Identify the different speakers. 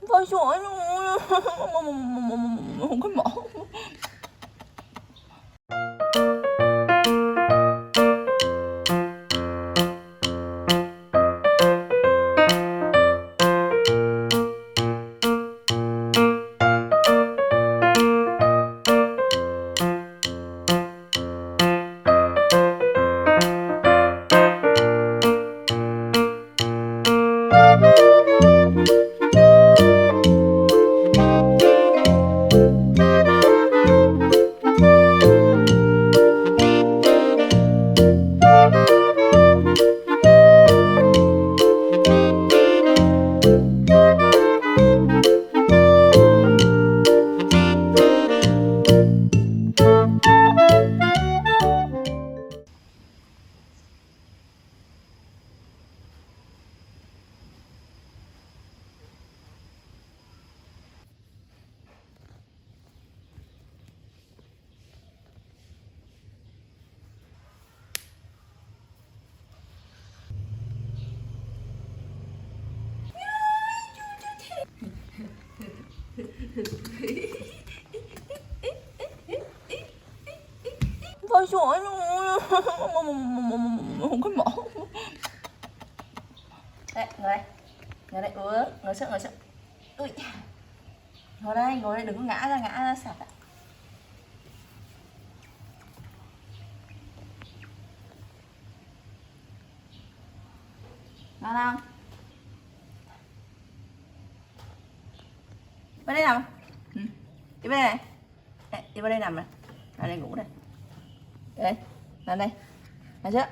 Speaker 1: Thôi trời ơi, không có mỏ. Thôi trời ơi, không có mỏ. Đây, ngồi đây, ngồi xuống. Ui, ngồi đây, đừng có ngã ra sạch ạ. Ngon không? Bên đây nằm. Đi bên này. Đi bên đây nằm này. Ở đây ngủ đây. Đây, nằm đây. Nằm chưa?